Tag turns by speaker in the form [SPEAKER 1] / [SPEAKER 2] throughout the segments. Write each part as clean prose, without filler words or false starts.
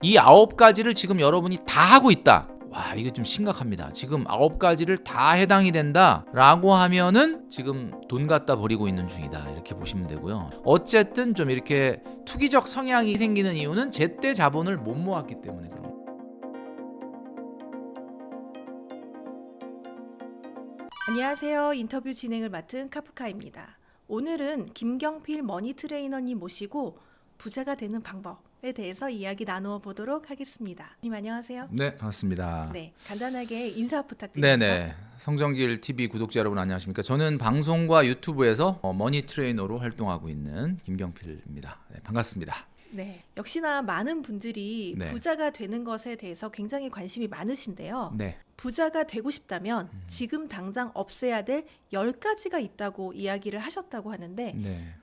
[SPEAKER 1] 이 9가지를 지금 여러분이 다 하고 있다. 와, 이거 좀 심각합니다. 지금 9가지를 다 해당이 된다라고 하면은 지금 돈 갖다 버리고 있는 중이다. 이렇게 보시면 되고요. 어쨌든 좀 이렇게 투기적 성향이 생기는 이유는 제때 자본을 못 모았기 때문에 그런 거예요.
[SPEAKER 2] 안녕하세요. 인터뷰 진행을 맡은 카프카입니다. 오늘은 김경필 머니 트레이너님 모시고 부자가 되는 방법에 대해서 이야기 나누어 보도록 하겠습니다. 님 안녕하세요.
[SPEAKER 1] 네, 반갑습니다.
[SPEAKER 2] 네, 간단하게 인사 부탁드립니다.
[SPEAKER 1] 네네. 성정길 TV 구독자 여러분 안녕하십니까? 저는 방송과 유튜브에서 머니 트레이너로 활동하고 있는 김경필입니다. 네, 반갑습니다.
[SPEAKER 2] 네, 역시나 많은 분들이
[SPEAKER 1] 네.
[SPEAKER 2] 부자가 되는 것에 대해서 굉장히 관심이 많으신데요.
[SPEAKER 1] 네.
[SPEAKER 2] 부자가 되고 싶다면 지금 당장 없애야 될 10가지가 있다고 이야기를 하셨다고 하는데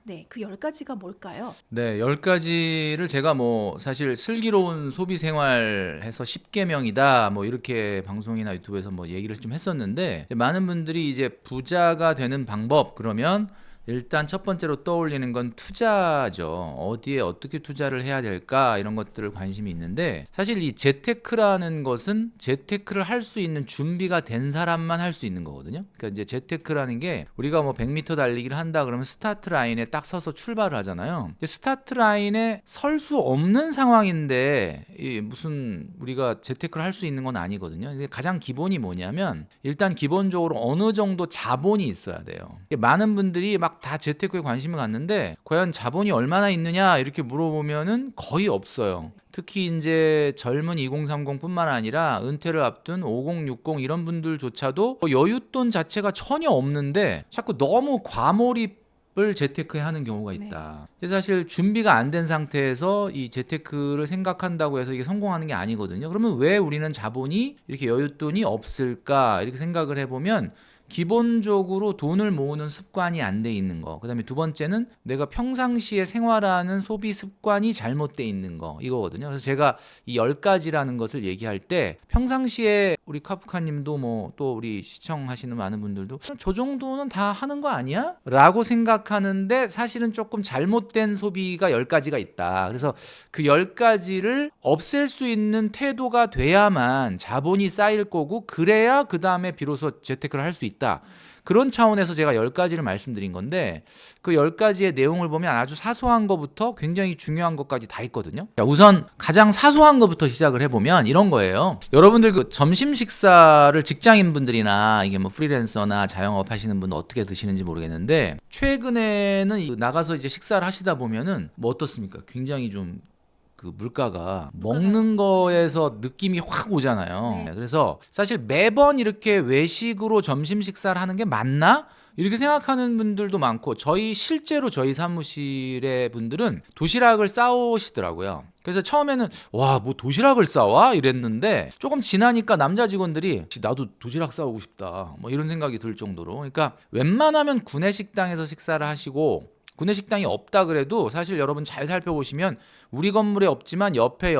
[SPEAKER 1] 네.
[SPEAKER 2] 그 10가지가 뭘까요?
[SPEAKER 1] 네, 10가지를 제가 뭐 사실 슬기로운 소비 생활해서 10계명이다 뭐 이렇게 방송이나 유튜브에서 뭐 얘기를 좀 했었는데 많은 분들이 이제 부자가 되는 방법 그러면 일단 첫 번째로 떠올리는 건 투자죠. 어디에 어떻게 투자를 해야 될까 이런 것들을 관심이 있는데 사실 이 재테크라는 것은 재테크를 할 수 있는 준비가 된 사람만 할 수 있는 거거든요. 그러니까 이제 재테크라는 게 우리가 뭐 100m 달리기를 한다 그러면 스타트 라인에 딱 서서 출발을 하잖아요. 스타트 라인에 설 수 없는 상황인데 무슨 우리가 재테크를 할 수 있는 건 아니거든요. 가장 기본이 뭐냐면 일단 기본적으로 어느 정도 자본이 있어야 돼요. 많은 분들이 막 다 재테크에 관심을 갖는데 과연 자본이 얼마나 있느냐 이렇게 물어보면은 거의 없어요. 특히 이제 젊은 2030뿐만 아니라 은퇴를 앞둔 5060 이런 분들조차도 여윳돈 자체가 전혀 없는데 자꾸 너무 과몰입을 재테크에 하는 경우가 있다. 사실 준비가 안 된 상태에서 이 재테크를 생각한다고 해서 이게 성공하는 게 아니거든요. 그러면 왜 우리는 자본이 이렇게 여윳돈이 없을까 이렇게 생각을 해보면 기본적으로 돈을 모으는 습관이 안 돼 있는 거. 그다음에 두 번째는 내가 평상시에 생활하는 소비 습관이 잘못돼 있는 거. 이거거든요. 그래서 제가 이 10가지라는 것을 얘기할 때 평상시에 우리 카프카 님도 뭐 또 우리 시청하시는 많은 분들도 저 정도는 다 하는 거 아니야? 라고 생각하는데 사실은 조금 잘못된 소비가 10가지가 있다. 그래서 그 10가지를 없앨 수 있는 태도가 돼야만 자본이 쌓일 거고 그래야 그 다음에 비로소 재테크를 할 수 있다. 그런 차원에서 제가 10가지를 말씀드린 건데 그 10가지의 내용을 보면 아주 사소한 것부터 굉장히 중요한 것까지 다 있거든요. 우선 가장 사소한 것부터 시작을 해보면 이런 거예요. 여러분들 그 점심 식사를 직장인분들이나 이게 뭐 프리랜서나 자영업 하시는 분들 어떻게 드시는지 모르겠는데 최근에는 나가서 이제 식사를 하시다 보면은 뭐 어떻습니까? 굉장히 좀 그 물가가 먹는 거에서 느낌이 확 오잖아요.
[SPEAKER 2] 네.
[SPEAKER 1] 그래서 사실 매번 이렇게 외식으로 점심 식사를 하는 게 맞나? 이렇게 생각하는 분들도 많고 실제로 저희 사무실의 분들은 도시락을 싸오시더라고요. 그래서 처음에는 와, 뭐 도시락을 싸와? 이랬는데 조금 지나니까 남자 직원들이 나도 도시락 싸오고 싶다. 뭐 이런 생각이 들 정도로. 그러니까 웬만하면 구내식당에서 식사를 하시고 구내식당이 없다 그래도 사실 여러분 잘 살펴보시면 우리 건물에 없지만 옆에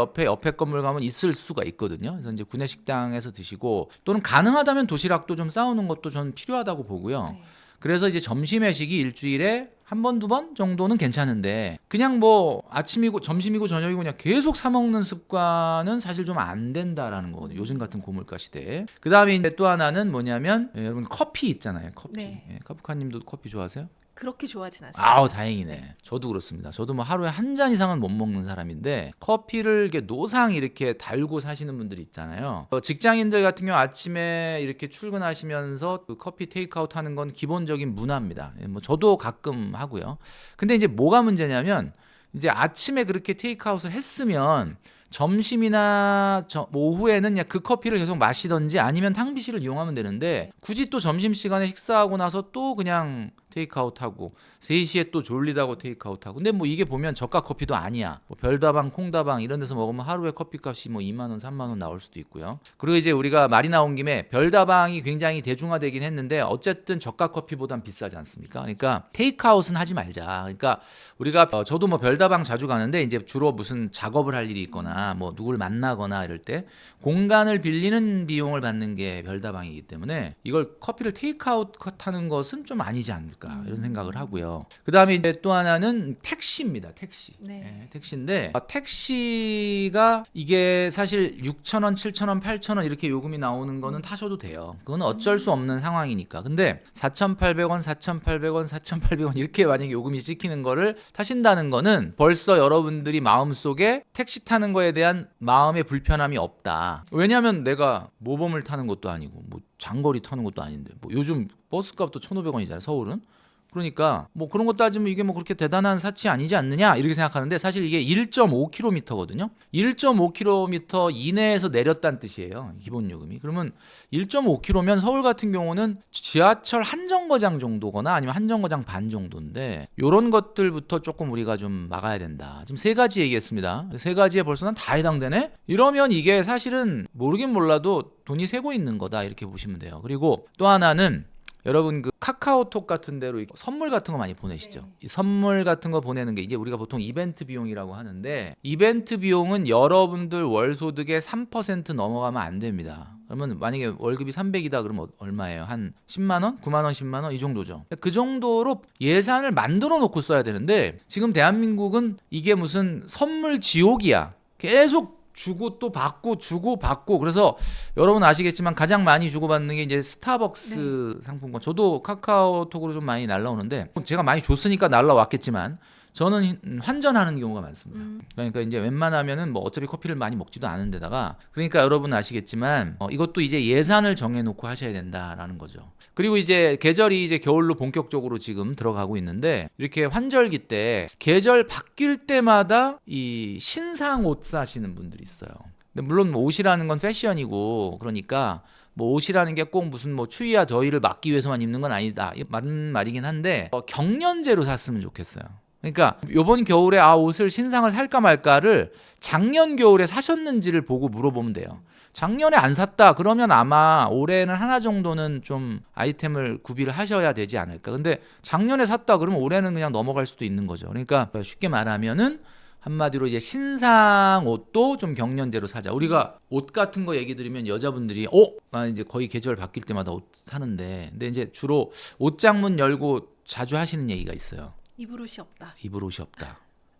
[SPEAKER 1] 건물 가면 있을 수가 있거든요. 그래서 이제 구내식당에서 드시고 또는 가능하다면 도시락도 좀 싸우는 것도 저는 필요하다고 보고요.
[SPEAKER 2] 네.
[SPEAKER 1] 그래서 이제 점심 회식이 일주일에 한 번, 두 번 정도는 괜찮은데 그냥 뭐 아침이고 점심이고 저녁이고 그냥 계속 사 먹는 습관은 사실 좀 안 된다라는 거거든요. 요즘 같은 고물가 시대에. 그다음에 이제 또 하나는 뭐냐면 여러분 커피 있잖아요. 커피.
[SPEAKER 2] 네.
[SPEAKER 1] 카프카 님도 커피 좋아하세요?
[SPEAKER 2] 그렇게 좋아하진 않습니다.
[SPEAKER 1] 아우 다행이네. 저도 그렇습니다. 저도 뭐 하루에 한 잔 이상은 못 먹는 사람인데 커피를 이렇게 노상 이렇게 달고 사시는 분들이 있잖아요. 직장인들 같은 경우 아침에 이렇게 출근하시면서 그 커피 테이크아웃 하는 건 기본적인 문화입니다. 뭐 저도 가끔 하고요. 근데 이제 뭐가 문제냐면 이제 아침에 그렇게 테이크아웃을 했으면 점심이나 뭐 오후에는 그냥 그 커피를 계속 마시던지 아니면 탕비실을 이용하면 되는데 굳이 또 점심시간에 식사하고 나서 또 그냥 테이크아웃하고 3시에 또 졸리다고 테이크아웃하고 근데 뭐 이게 보면 저가 커피도 아니야. 뭐 별다방, 콩다방 이런 데서 먹으면 하루에 커피값이 뭐 2만 원, 3만 원 나올 수도 있고요. 그리고 이제 우리가 말이 나온 김에 별다방이 굉장히 대중화되긴 했는데 어쨌든 저가 커피보단 비싸지 않습니까? 그러니까 테이크아웃은 하지 말자. 그러니까 우리가 저도 뭐 별다방 자주 가는데 이제 주로 무슨 작업을 할 일이 있거나 뭐 누굴 만나거나 이럴 때 공간을 빌리는 비용을 받는 게 별다방이기 때문에 이걸 커피를 테이크아웃 하는 것은 좀 아니지 않을까. 않을까 이런 생각을 하고요. 그다음에 이제 또 하나는 택시입니다. 택시.
[SPEAKER 2] 네.
[SPEAKER 1] 예, 택시인데 택시가 이게 사실 6,000원, 7,000원, 8,000원 이렇게 요금이 나오는 거는 타셔도 돼요. 그건 어쩔 수 없는 상황이니까. 근데 4,800원, 4,800원, 4,800원 이렇게 만약에 요금이 찍히는 거를 타신다는 거는 벌써 여러분들이 마음속에 택시 타는 거에 대한 마음의 불편함이 없다. 왜냐하면 내가 모범을 타는 것도 아니고 뭐 장거리 타는 것도 아닌데 뭐 요즘 버스값도 1,500원이잖아요. 서울은. 그러니까 뭐 그런 것 따지면 이게 뭐 그렇게 대단한 사치 아니지 않느냐 이렇게 생각하는데 사실 이게 1.5km거든요. 1.5km 이내에서 내렸다는 뜻이에요. 기본 요금이. 그러면 1.5km면 서울 같은 경우는 지하철 한 정거장 정도거나 아니면 한 정거장 반 정도인데 이런 것들부터 조금 우리가 좀 막아야 된다. 지금 세 가지 얘기했습니다. 세 가지에 벌써 난 다 해당되네? 이러면 이게 사실은 모르긴 몰라도 돈이 새고 있는 거다 이렇게 보시면 돼요. 그리고 또 하나는 여러분 그 카카오톡 같은 데로 선물 같은 거 많이 보내시죠.
[SPEAKER 2] 네.
[SPEAKER 1] 이 선물 같은 거 보내는 게 이제 우리가 보통 이벤트 비용이라고 하는데 이벤트 비용은 여러분들 월 소득의 3% 넘어가면 안 됩니다. 그러면 만약에 월급이 300이다 그러면 얼마예요? 한 10만 원? 9만 원, 10만 원 이 정도죠. 그 정도로 예산을 만들어 놓고 써야 되는데 지금 대한민국은 이게 무슨 선물 지옥이야. 계속 주고 또 받고 주고 받고 그래서 여러분 아시겠지만 가장 많이 주고받는 게 이제 스타벅스 상품권. 저도 카카오톡으로 좀 많이 날라오는데 제가 많이 줬으니까 날라왔겠지만 저는 환전하는 경우가 많습니다. 그러니까 이제 웬만하면은 뭐 어차피 커피를 많이 먹지도 않은데다가 그러니까 여러분 아시겠지만 이것도 이제 예산을 정해놓고 하셔야 된다라는 거죠. 그리고 이제 계절이 이제 겨울로 본격적으로 지금 들어가고 있는데 이렇게 환절기 때 계절 바뀔 때마다 이 신상 옷 사시는 분들이 있어요. 근데 물론 뭐 옷이라는 건 패션이고 그러니까 뭐 옷이라는 게 꼭 무슨 뭐 추위와 더위를 막기 위해서만 입는 건 아니다. 맞는 말이긴 한데 경련제로 샀으면 좋겠어요. 그러니까 이번 겨울에 옷을 신상을 살까 말까를 작년 겨울에 사셨는지를 보고 물어보면 돼요. 작년에 안 샀다 그러면 아마 올해는 하나 정도는 좀 아이템을 구비를 하셔야 되지 않을까. 근데 작년에 샀다 그러면 올해는 그냥 넘어갈 수도 있는 거죠. 그러니까 쉽게 말하면은 한마디로 이제 신상 옷도 좀 경련제로 사자. 우리가 옷 같은 거 얘기 드리면 여자분들이 나 이제 거의 계절 바뀔 때마다 옷 사는데 근데 이제 주로 옷장 문 열고 자주 하시는 얘기가 있어요.
[SPEAKER 2] 입을 옷이 없다.
[SPEAKER 1] 입을 옷이 없다.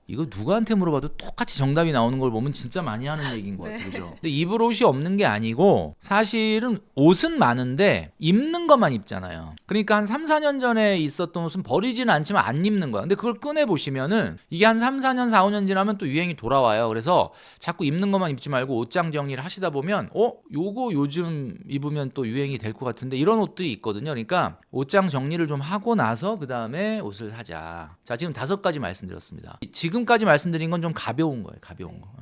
[SPEAKER 1] 이거 누구한테 물어봐도 똑같이 정답이 나오는 걸 보면 진짜 많이 하는 얘기인 것 같아요.
[SPEAKER 2] 네.
[SPEAKER 1] 그죠? 근데 입을 옷이 없는 게 아니고 사실은 옷은 많은데 입는 것만 입잖아요. 그러니까 한 3, 4년 전에 있었던 옷은 버리지는 않지만 안 입는 거야. 근데 그걸 꺼내 보시면은 이게 한 3, 4년, 4, 5년 지나면 또 유행이 돌아와요. 그래서 자꾸 입는 것만 입지 말고 옷장 정리를 하시다 보면 요거 요즘 입으면 또 유행이 될 것 같은데 이런 옷들이 있거든요. 그러니까 옷장 정리를 좀 하고 나서 그다음에 옷을 사자. 자, 지금 5가지 말씀드렸습니다. 지금까지 말씀드린 건 좀 가벼운 거예요.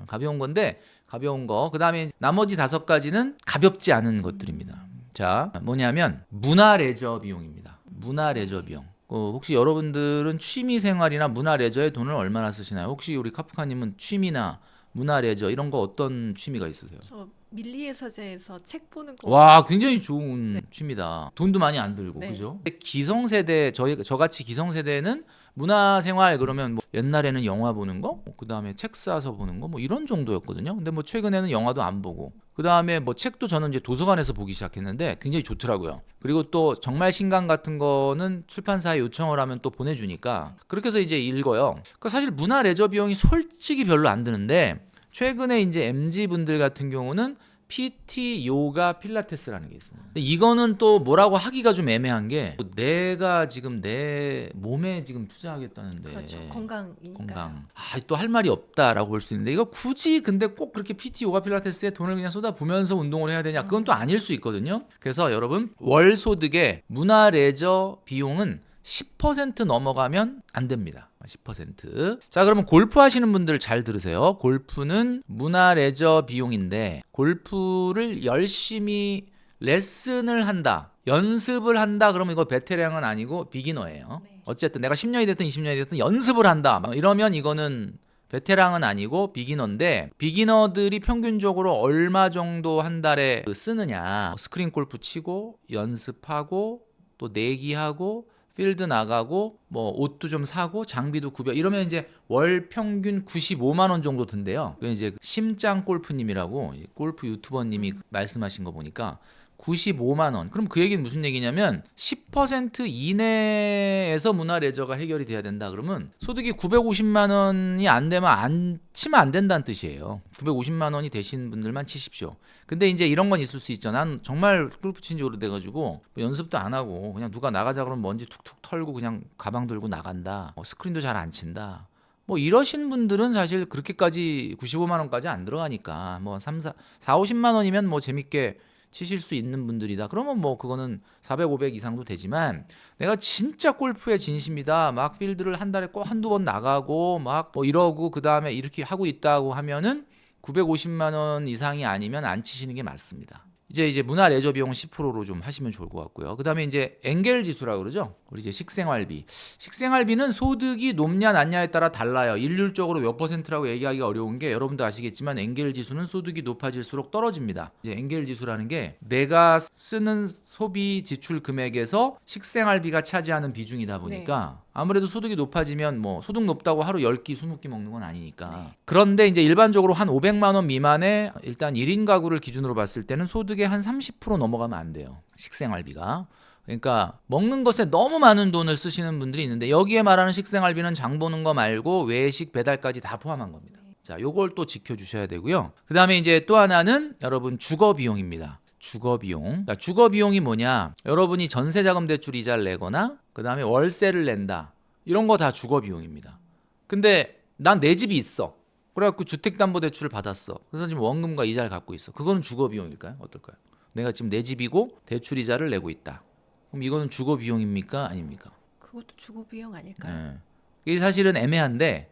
[SPEAKER 1] 가벼운 건데 가벼운 거. 그다음에 나머지 5가지는 가볍지 않은 것들입니다. 자, 뭐냐면 문화 레저 비용입니다. 문화 레저 비용. 혹시 여러분들은 취미 생활이나 문화 레저에 돈을 얼마나 쓰시나요? 혹시 우리 카프카님은 취미나 문화 레저 이런 거 어떤 취미가 있으세요?
[SPEAKER 2] 저 밀리의 서재에서 책 보는 거.
[SPEAKER 1] 와, 굉장히 좋은 취미다. 돈도 많이 안 들고,
[SPEAKER 2] 네.
[SPEAKER 1] 그죠? 기성세대, 저같이 기성세대는 문화생활 그러면 뭐 옛날에는 영화 보는 거, 그 다음에 책 사서 보는 거, 뭐 이런 정도였거든요. 근데 뭐 최근에는 영화도 안 보고, 그 다음에 뭐 책도 저는 이제 도서관에서 보기 시작했는데 굉장히 좋더라고요. 그리고 또 정말 신간 같은 거는 출판사에 요청을 하면 또 보내주니까 그렇게 해서 이제 읽어요. 그러니까 사실 문화 레저 비용이 솔직히 별로 안 드는데 최근에 이제 MZ 분들 같은 경우는 PT, 요가, 필라테스라는 게 있어요. 근데 이거는 또 뭐라고 하기가 좀 애매한 게 내가 지금 내 몸에 지금 투자하겠다는데
[SPEAKER 2] 그렇죠. 건강이니까.
[SPEAKER 1] 건강. 또 할 말이 없다라고 볼 수 있는데 이거 굳이 근데 꼭 그렇게 PT, 요가, 필라테스에 돈을 그냥 쏟아부으면서 운동을 해야 되냐? 그건 또 아닐 수 있거든요. 그래서 여러분 월 소득의 문화 레저 비용은 10% 넘어가면 안 됩니다. 10%. 자, 그러면 골프 하시는 분들 잘 들으세요. 골프는 문화 레저 비용인데 골프를 열심히 레슨을 한다. 연습을 한다. 그러면 이거 베테랑은 아니고 비기너예요.
[SPEAKER 2] 네.
[SPEAKER 1] 어쨌든 내가 10년이 됐든 20년이 됐든 연습을 한다. 이러면 이거는 베테랑은 아니고 비기너인데 비기너들이 평균적으로 얼마 정도 한 달에 쓰느냐. 스크린 골프 치고 연습하고 또 내기하고 필드 나가고 뭐 옷도 좀 사고 장비도 구비하고 이러면 이제 월 평균 95만 원 정도 든대요. 그 이제 심짱 골프님이라고 골프 유튜버님이 말씀하신 거 보니까 95만 원. 그럼 그 얘기는 무슨 얘기냐면 10% 이내에서 문화 레저가 해결이 돼야 된다. 그러면 소득이 950만 원이 안 되면 안 치면 안 된다는 뜻이에요. 950만 원이 되신 분들만 치십시오. 근데 이제 이런 건 있을 수 있죠. 난 정말 골프 친지 오래돼가지고 뭐 연습도 안 하고 그냥 누가 나가자 그러면 먼지 툭툭 털고 그냥 가방 들고 나간다. 스크린도 잘 안 친다. 뭐 이러신 분들은 사실 그렇게까지 95만 원까지 안 들어가니까 뭐 50만 원이면 뭐 재밌게 치실 수 있는 분들이다. 그러면 뭐 그거는 400, 500 이상도 되지만 내가 진짜 골프에 진심이다. 막 필드를 한 달에 꼭 한두 번 나가고 막 뭐 이러고 그다음에 이렇게 하고 있다고 하면은 950만 원 이상이 아니면 안 치시는 게 맞습니다. 이제 문화 레저 비용 10%로 좀 하시면 좋을 것 같고요. 그다음에 이제 엔겔 지수라고 그러죠. 우리 이제 식생활비. 식생활비는 소득이 높냐 낮냐에 따라 달라요. 일률적으로 몇 퍼센트라고 얘기하기가 어려운 게 여러분도 아시겠지만 엔겔 지수는 소득이 높아질수록 떨어집니다. 이제 엔겔 지수라는 게 내가 쓰는 소비 지출 금액에서 식생활비가 차지하는 비중이다 보니까 아무래도 소득이 높아지면 뭐 소득 높다고 하루 10끼 20끼 먹는 건 아니니까. 그런데 이제 일반적으로 한 500만 원 미만에 일단 1인 가구를 기준으로 봤을 때는 소득의 한 30% 넘어가면 안 돼요. 식생활비가. 그러니까 먹는 것에 너무 많은 돈을 쓰시는 분들이 있는데 여기에 말하는 식생활비는 장 보는 거 말고 외식 배달까지 다 포함한 겁니다. 자, 요걸 또 지켜주셔야 되고요. 그다음에 이제 또 하나는 여러분 주거 비용입니다. 주거 비용. 주거 비용이 뭐냐? 여러분이 전세자금 대출 이자를 내거나 그다음에 월세를 낸다. 이런 거 다 주거 비용입니다. 근데 난 내 집이 있어. 그래갖고 주택담보대출을 받았어. 그래서 지금 원금과 이자를 갖고 있어. 그거는 주거 비용일까요? 어떨까요? 내가 지금 내 집이고 대출 이자를 내고 있다. 그럼 이거는 주거 비용입니까? 아닙니까?
[SPEAKER 2] 그것도 주거 비용 아닐까요?
[SPEAKER 1] 네. 이게 사실은 애매한데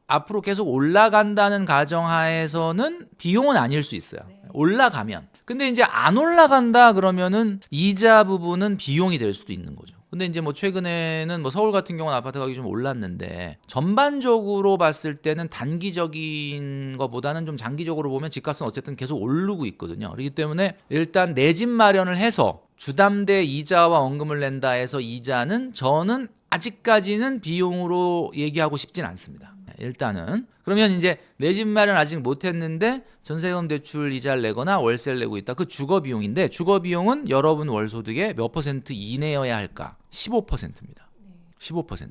[SPEAKER 1] 앞으로 계속 올라간다는 가정하에서는 비용은 아닐 수 있어요. 올라가면. 근데 이제 안 올라간다 그러면은 이자 부분은 비용이 될 수도 있는 거죠. 근데 이제 뭐 최근에는 뭐 서울 같은 경우는 아파트 가격이 좀 올랐는데 전반적으로 봤을 때는 단기적인 것보다는 좀 장기적으로 보면 집값은 어쨌든 계속 오르고 있거든요. 그렇기 때문에 일단 내 집 마련을 해서 주담대 이자와 원금을 낸다 해서 이자는 저는 아직까지는 비용으로 얘기하고 싶진 않습니다. 일단은 그러면 이제 내 집 마련 아직 못했는데 전세금 대출 이자를 내거나 월세를 내고 있다. 그 주거 비용인데 주거 비용은 여러분 월소득의 몇 퍼센트 이내여야 할까? 15%입니다. 15%.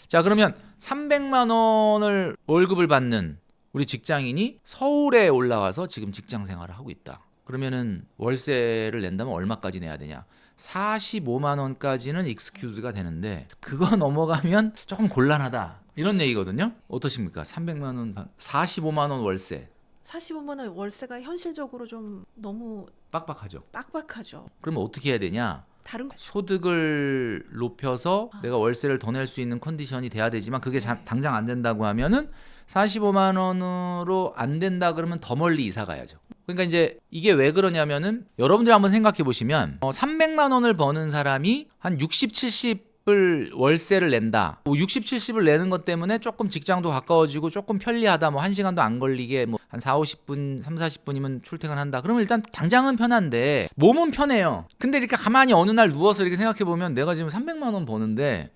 [SPEAKER 1] 자, 그러면 300만 원을 월급을 받는 우리 직장인이 서울에 올라와서 지금 직장 생활을 하고 있다. 그러면은 월세를 낸다면 얼마까지 내야 되냐? 45만 원까지는 익스큐즈가 되는데 그거 넘어가면 조금 곤란하다. 이런 얘기거든요. 어떠십니까? 300만 원, 45만 원 월세.
[SPEAKER 2] 45만 원 월세가 현실적으로 좀 너무
[SPEAKER 1] 빡빡하죠.
[SPEAKER 2] 빡빡하죠.
[SPEAKER 1] 그러면 어떻게 해야 되냐?
[SPEAKER 2] 다른
[SPEAKER 1] 소득을 높여서 내가 월세를 더 낼 수 있는 컨디션이 돼야 되지만 그게 당장 안 된다고 하면은 45만 원으로 안 된다 그러면 더 멀리 이사 가야죠. 그러니까 이제 이게 왜 그러냐면은 여러분들이 한번 생각해 보시면 300만 원을 버는 사람이 한 60, 70을 월세를 낸다. 60, 70을 내는 것 때문에 조금 직장도 가까워지고 조금 편리하다. 뭐 1시간도 안 걸리게 뭐 한 4, 50분, 3, 40분이면 출퇴근한다. 그러면 일단 당장은 편한데 몸은 편해요. 근데 이렇게 가만히 어느 날 누워서 이렇게 생각해 보면 내가 지금 300만 원 버는데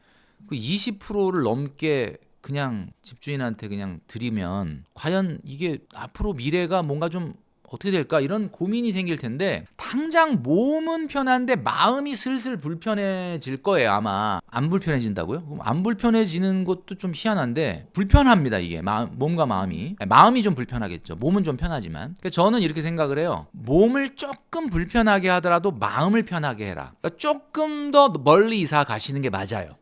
[SPEAKER 1] 그 20%를 넘게 그냥 집주인한테 그냥 드리면 과연 이게 앞으로 미래가 뭔가 좀 어떻게 될까 이런 고민이 생길 텐데 당장 몸은 편한데 마음이 슬슬 불편해질 거예요. 아마 안 불편해진다고요? 그럼 안 불편해지는 것도 좀 희한한데 불편합니다. 이게 몸과 마음이 좀 불편하겠죠. 몸은 좀 편하지만 그러니까 저는 이렇게 생각을 해요. 몸을 조금 불편하게 하더라도 마음을 편하게 해라. 그러니까 조금 더 멀리 이사 가시는 게 맞아요.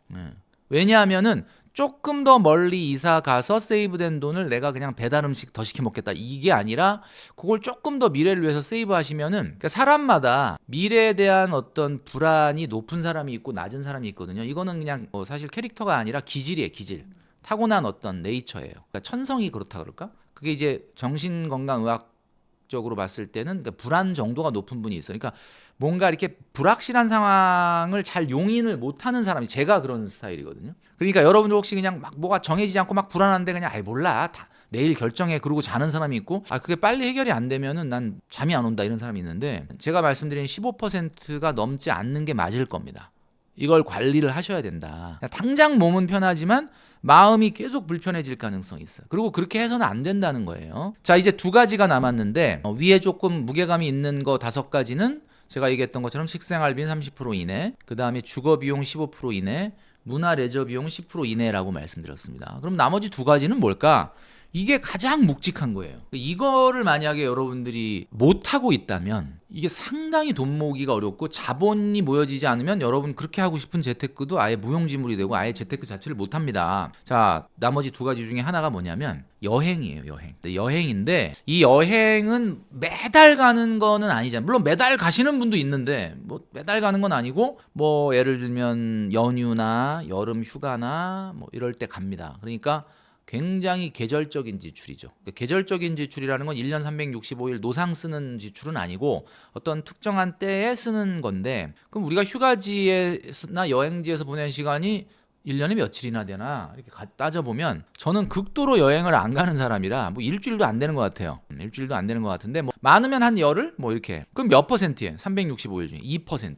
[SPEAKER 1] 왜냐하면은 조금 더 멀리 이사 가서 세이브된 돈을 내가 그냥 배달 음식 더 시켜 먹겠다 이게 아니라 그걸 조금 더 미래를 위해서 세이브하시면은 그러니까 사람마다 미래에 대한 어떤 불안이 높은 사람이 있고 낮은 사람이 있거든요. 이거는 그냥 사실 캐릭터가 아니라 기질이에요. 기질. 타고난 어떤 네이처예요. 그러니까 천성이 그렇다 그럴까? 그게 이제 정신건강의학적으로 봤을 때는 그러니까 불안 정도가 높은 분이 있어요. 그러니까 뭔가 이렇게 불확실한 상황을 잘 용인을 못하는 사람이 제가 그런 스타일이거든요. 그러니까 여러분들 혹시 그냥 막 뭐가 정해지지 않고 막 불안한데 그냥 몰라 다 내일 결정해 그러고 자는 사람이 있고 그게 빨리 해결이 안 되면은 난 잠이 안 온다 이런 사람이 있는데 제가 말씀드린 15%가 넘지 않는 게 맞을 겁니다. 이걸 관리를 하셔야 된다. 당장 몸은 편하지만 마음이 계속 불편해질 가능성이 있어요. 그리고 그렇게 해서는 안 된다는 거예요. 자, 이제 2가지가 남았는데 위에 조금 무게감이 있는 거 5가지는 제가 얘기했던 것처럼 식생활비는 30% 이내, 그 다음에 주거비용 15% 이내, 문화 레저 비용 10% 이내라고 말씀드렸습니다. 그럼 나머지 두 가지는 뭘까? 이게 가장 묵직한 거예요. 이거를 만약에 여러분들이 못하고 있다면 이게 상당히 돈 모으기가 어렵고 자본이 모여지지 않으면 여러분 그렇게 하고 싶은 재테크도 아예 무용지물이 되고 아예 재테크 자체를 못합니다. 자, 나머지 두 가지 중에 하나가 뭐냐면 여행이에요. 여행인데 이 여행은 매달 가는 거는 아니잖아요. 물론 매달 가시는 분도 있는데 뭐 매달 가는 건 아니고 뭐 예를 들면 연휴나 여름 휴가나 뭐 이럴 때 갑니다. 그러니까 굉장히 계절적인 지출이죠. 그러니까 계절적인 지출이라는 건 1년 365일 노상 쓰는 지출은 아니고 어떤 특정한 때에 쓰는 건데, 그럼 우리가 휴가지나 여행지에서 보낸 시간이 1년에 며칠이나 되나 이렇게 따져보면 저는 극도로 여행을 안 가는 사람이라 뭐 일주일도 안 되는 것 같아요. 일주일도 안 되는 것 같은데 뭐 많으면 한 열흘 뭐 이렇게. 그럼 몇 퍼센트예요? 365일 중에 2%.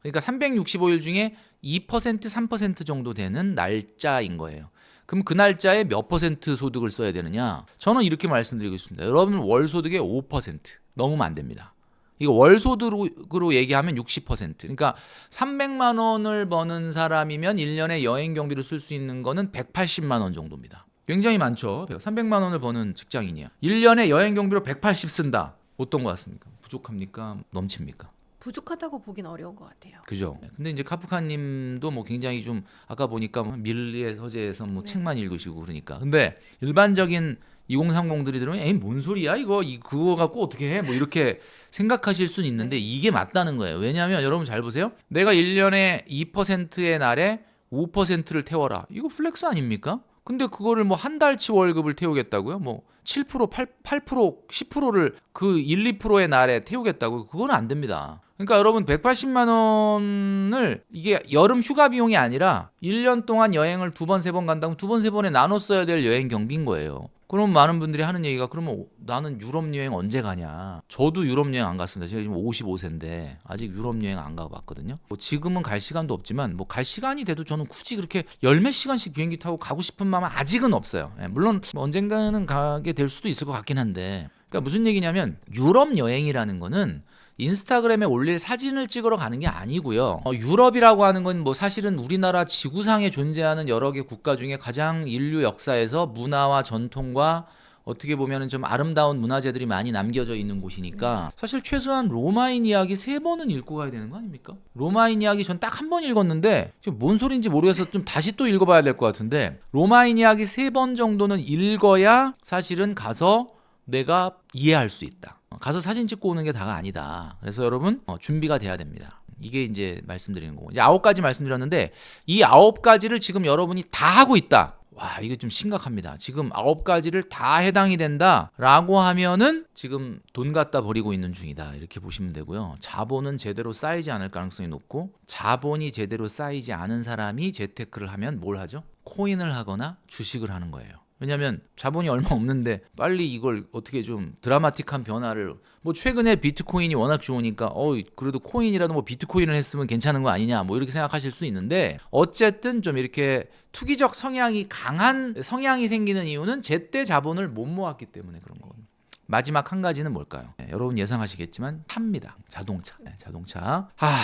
[SPEAKER 1] 그러니까 365일 중에 2%, 3% 정도 되는 날짜인 거예요. 그럼 그 날짜에 몇 퍼센트 소득을 써야 되느냐? 저는 이렇게 말씀드리고 있습니다. 여러분 월 소득의 5% 넘으면 안 됩니다. 이거 월 소득으로 얘기하면 60%. 그러니까 300만 원을 버는 사람이면 1년에 여행 경비를 쓸 수 있는 거는 180만 원 정도입니다. 굉장히 많죠. 300만 원을 버는 직장인이야. 1년에 여행 경비로 180 쓴다. 어떤 것 같습니까? 부족합니까? 넘칩니까?
[SPEAKER 2] 부족하다고 보긴 어려운 것 같아요.
[SPEAKER 1] 그죠. 근데 이제 카프카님도 뭐 굉장히 좀 아까 보니까 밀리의 서재에서 뭐 책만 읽으시고 그러니까. 근데 일반적인 2030들이 들으면 에이 뭔 소리야 이거 그거 갖고 어떻게 해? 뭐 이렇게 생각하실 수는 있는데 이게 맞다는 거예요. 왜냐하면 여러분 잘 보세요. 내가 1년에 2%의 날에 5%를 태워라. 이거 플렉스 아닙니까? 근데 그거를 뭐 한 달치 월급을 태우겠다고요? 뭐 7%, 8%, 10%를 그 1, 2%의 날에 태우겠다고요? 그건 안 됩니다. 그러니까 여러분 180만 원을 이게 여름 휴가 비용이 아니라 1년 동안 여행을 2번, 3번 간다면 2번, 3번에 나눠 써야 될 여행 경비인 거예요. 그럼 많은 분들이 하는 얘기가 그러면 나는 유럽 여행 언제 가냐. 저도 유럽 여행 안 갔습니다. 제가 지금 55세인데 아직 유럽 여행 안 가봤거든요. 뭐 지금은 갈 시간도 없지만 뭐 갈 시간이 돼도 저는 굳이 그렇게 열 몇 시간씩 비행기 타고 가고 싶은 마음은 아직은 없어요. 물론 뭐 언젠가는 가게 될 수도 있을 것 같긴 한데, 그러니까 무슨 얘기냐면 유럽 여행이라는 거는 인스타그램에 올릴 사진을 찍으러 가는 게 아니고요. 유럽이라고 하는 건 뭐 사실은 우리나라 지구상에 존재하는 여러 개 국가 중에 가장 인류 역사에서 문화와 전통과 어떻게 보면은 좀 아름다운 문화재들이 많이 남겨져 있는 곳이니까 사실 최소한 로마인 이야기 3번은 읽고 가야 되는 거 아닙니까? 로마인 이야기 전 딱 한 번 읽었는데 지금 뭔 소린지 모르겠어서 좀 다시 또 읽어봐야 될 것 같은데, 로마인 이야기 3번 정도는 읽어야 사실은 가서 내가 이해할 수 있다. 가서 사진 찍고 오는 게 다가 아니다. 그래서 여러분 준비가 돼야 됩니다. 이게 이제 말씀드리는 거고, 이제 9가지 말씀드렸는데 이 9가지를 지금 여러분이 다 하고 있다. 와, 이거 좀 심각합니다. 지금 9가지를 다 해당이 된다라고 하면은 지금 돈 갖다 버리고 있는 중이다. 이렇게 보시면 되고요. 자본은 제대로 쌓이지 않을 가능성이 높고, 자본이 제대로 쌓이지 않은 사람이 재테크를 하면 뭘 하죠? 코인을 하거나 주식을 하는 거예요. 왜냐하면 자본이 얼마 없는데 빨리 이걸 어떻게 좀 드라마틱한 변화를, 뭐 최근에 비트코인이 워낙 좋으니까 그래도 코인이라도 뭐 비트코인을 했으면 괜찮은 거 아니냐 뭐 이렇게 생각하실 수 있는데, 어쨌든 좀 이렇게 투기적 성향이 강한 성향이 생기는 이유는 제때 자본을 못 모았기 때문에 그런 거거든요. 마지막 한 가지는 뭘까요? 여러분 예상하시겠지만 차입니다. 자동차.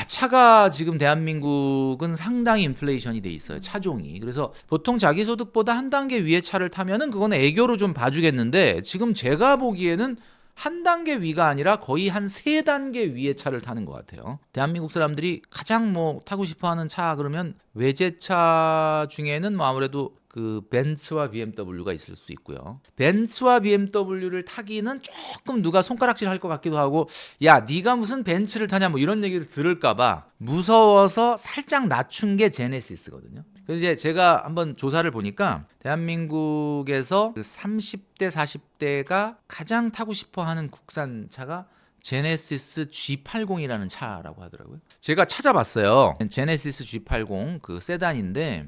[SPEAKER 1] 차가 지금 대한민국은 상당히 인플레이션이 돼 있어요. 차종이. 그래서 보통 자기 소득보다 한 단계 위의 차를 타면은 그건 애교로 좀 봐주겠는데, 지금 제가 보기에는 한 단계 위가 아니라 거의 한 3단계 위의 차를 타는 것 같아요. 대한민국 사람들이 가장 뭐 타고 싶어하는 차 그러면 외제차 중에는 뭐 아무래도 그 벤츠와 BMW가 있을 수 있고요. 벤츠와 BMW를 타기는 조금 누가 손가락질 할 것 같기도 하고, 야 네가 무슨 벤츠를 타냐 뭐 이런 얘기를 들을까 봐 무서워서 살짝 낮춘 게 제네시스거든요. 그래서 이제 제가 한번 조사를 보니까 대한민국에서 그 30대 40대가 가장 타고 싶어하는 국산차가 제네시스 G80이라는 차라고 하더라고요. 제가 찾아봤어요. 제네시스 G80 그 세단인데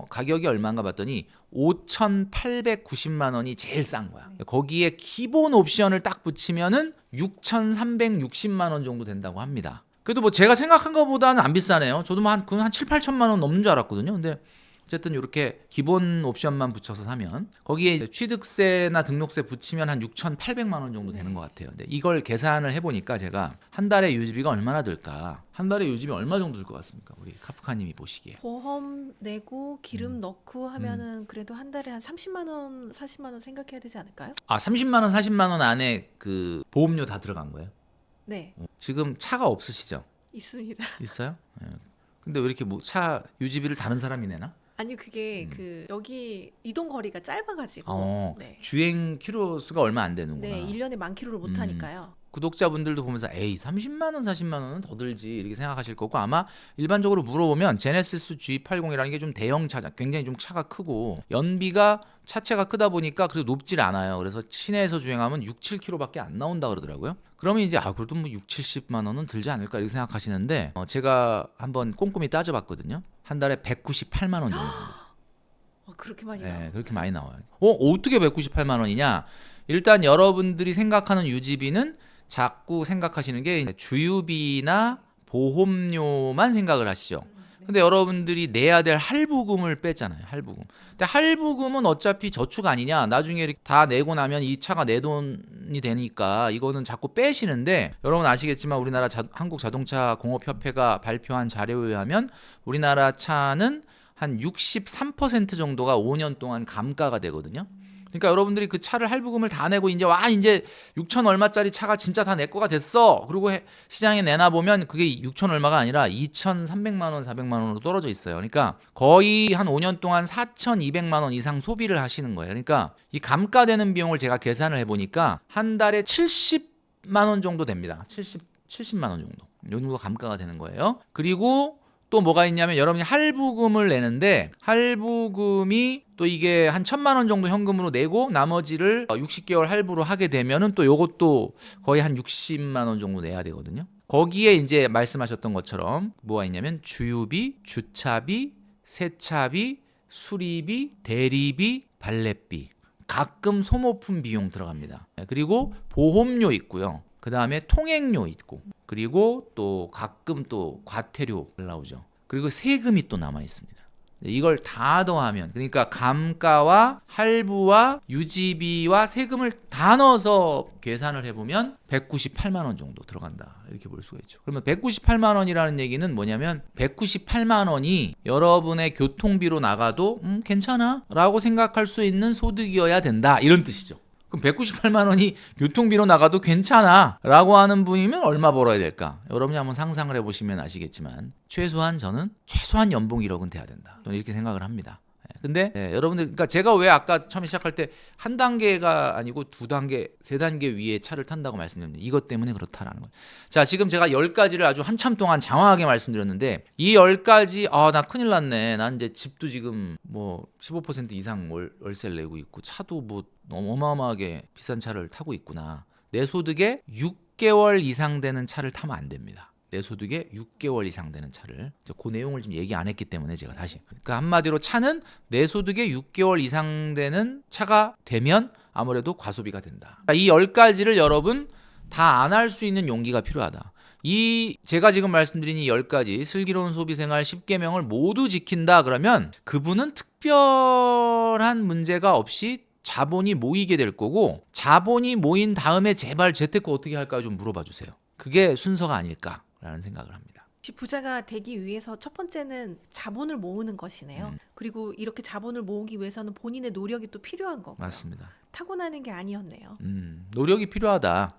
[SPEAKER 1] 가격이 얼마인가 봤더니 5,890만 원이 제일 싼 거야. 거기에 기본 옵션을 딱 붙이면은 6,360만 원 정도 된다고 합니다. 그래도 뭐 제가 생각한 것보다는 안 비싸네요. 저도 뭐 한 7, 8천만 원 넘는 줄 알았거든요. 근데 어쨌든 이렇게 기본 옵션만 붙여서 사면 거기에 이제 취득세나 등록세 붙이면 한 6,800만 원 정도 되는 것 같아요. 근데 이걸 계산을 해보니까 제가 한 달에 유지비가 얼마나 들까? 한 달에 유지비 얼마 정도 들 것 같습니까? 우리 카프카님이 보시기에.
[SPEAKER 2] 보험 내고 기름 넣고 하면은 그래도 한 달에 한 30만 원, 40만 원 생각해야 되지 않을까요?
[SPEAKER 1] 아 30만 원, 40만 원 안에 그 보험료 다 들어간 거예요?
[SPEAKER 2] 네,
[SPEAKER 1] 지금 차가 없으시죠?
[SPEAKER 2] 있습니다.
[SPEAKER 1] 있어요? 예. 근데 왜 이렇게 뭐 차 유지비를 다른 사람이 내나?
[SPEAKER 2] 아니 그게 그 여기 이동 거리가 짧아가지고 네.
[SPEAKER 1] 주행 키로수가 얼마 안 되는구나.
[SPEAKER 2] 네, 1년에 만 킬로를 못 하니까요.
[SPEAKER 1] 구독자분들도 보면서 에이 30만 원, 40만 원은 더 들지 이렇게 생각하실 거고 아마 일반적으로 물어보면 제네시스 G80이라는 게 좀 대형 차잖아. 굉장히 좀 차가 크고 연비가 차체가 크다 보니까 그래도 높질 않아요. 그래서 시내에서 주행하면 6, 7km밖에 안 나온다 그러더라고요. 그러면 이제 그래도 뭐 6, 70만 원은 들지 않을까 이렇게 생각하시는데 제가 한번 꼼꼼히 따져봤거든요. 한 달에 198만 원 정도 됩니다.
[SPEAKER 2] 그렇게 많이
[SPEAKER 1] 네,
[SPEAKER 2] 나와요.
[SPEAKER 1] 그렇게 많이 나와요. 어떻게 198만 원이냐? 일단 여러분들이 생각하는 유지비는 자꾸 생각하시는 게 주유비나 보험료만 생각을 하시죠. 근데 여러분들이 내야 될 할부금을 뺐잖아요. 할부금. 근데 할부금은 어차피 저축 아니냐. 나중에 이렇게 다 내고 나면 이 차가 내 돈이 되니까 이거는 자꾸 빼시는데 여러분 아시겠지만 우리나라 한국자동차공업협회가 발표한 자료에 의하면 우리나라 차는 한 63% 정도가 5년 동안 감가가 되거든요. 그러니까 여러분들이 그 차를 할부금을 다 내고 이제 6천 얼마짜리 차가 진짜 다 내 거가 됐어. 그리고 시장에 내놔 보면 그게 6천 얼마가 아니라 2,300만 원, 400만 원으로 떨어져 있어요. 그러니까 거의 한 5년 동안 4,200만 원 이상 소비를 하시는 거예요. 그러니까 이 감가되는 비용을 제가 계산을 해보니까 한 달에 70만 원 정도 됩니다. 70만 원 정도. 이 정도 감가가 되는 거예요. 그리고 또 뭐가 있냐면 여러분이 할부금을 내는데 할부금이 또 이게 한 1,000만 원 정도 현금으로 내고 나머지를 60개월 할부로 하게 되면은 또 요것도 거의 한 60만 원 정도 내야 되거든요. 거기에 이제 말씀하셨던 것처럼 뭐가 있냐면 주유비, 주차비, 세차비, 수리비, 대리비, 발렛비, 가끔 소모품 비용 들어갑니다. 그리고 보험료 있고요. 그 다음에 통행료 있고 그리고 또 가끔 또 과태료 나오죠. 그리고 세금이 또 남아 있습니다. 이걸 다 더하면 그러니까 감가와 할부와 유지비와 세금을 다 넣어서 계산을 해보면 198만 원 정도 들어간다 이렇게 볼 수가 있죠. 그러면 198만 원이라는 얘기는 뭐냐면 198만 원이 여러분의 교통비로 나가도 괜찮아 라고 생각할 수 있는 소득이어야 된다 이런 뜻이죠. 그럼 198만 원이 교통비로 나가도 괜찮아 라고 하는 분이면 얼마 벌어야 될까? 여러분이 한번 상상을 해보시면 아시겠지만 저는 최소한 연봉 1억은 돼야 된다. 저는 이렇게 생각을 합니다. 근데 여러분들 그러니까 제가 왜 아까 처음에 시작할 때 한 단계가 아니고 두 단계, 세 단계 위에 차를 탄다고 말씀드렸는데 이것 때문에 그렇다라는 거예요. 자, 지금 제가 10가지를 아주 한참 동안 장황하게 말씀드렸는데 이 10가지 나 큰일 났네. 난 이제 집도 지금 뭐 15% 이상 월세를 내고 있고 차도 뭐 너무 어마어마하게 비싼 차를 타고 있구나. 내 소득의 6개월 이상 되는 차를 타면 안 됩니다. 내 소득의 6개월 이상 되는 차를 그 내용을 좀 얘기 안 했기 때문에 제가 다시 그러니까 한마디로 차는 내 소득의 6개월 이상 되는 차가 되면 아무래도 과소비가 된다. 이 10가지를 여러분 다 안 할 수 있는 용기가 필요하다. 제가 지금 말씀드린 이 10가지 슬기로운 소비생활 10계명을 모두 지킨다 그러면 그분은 특별한 문제가 없이 자본이 모이게 될 거고 자본이 모인 다음에 제발 재테크 어떻게 할까 좀 물어봐 주세요. 그게 순서가 아닐까라는 생각을 합니다.
[SPEAKER 2] 부자가 되기 위해서 첫 번째는 자본을 모으는 것이네요. 그리고 이렇게 자본을 모으기 위해서는 본인의 노력이 또 필요한 거고요.
[SPEAKER 1] 맞습니다.
[SPEAKER 2] 타고나는 게 아니었네요.
[SPEAKER 1] 노력이 필요하다.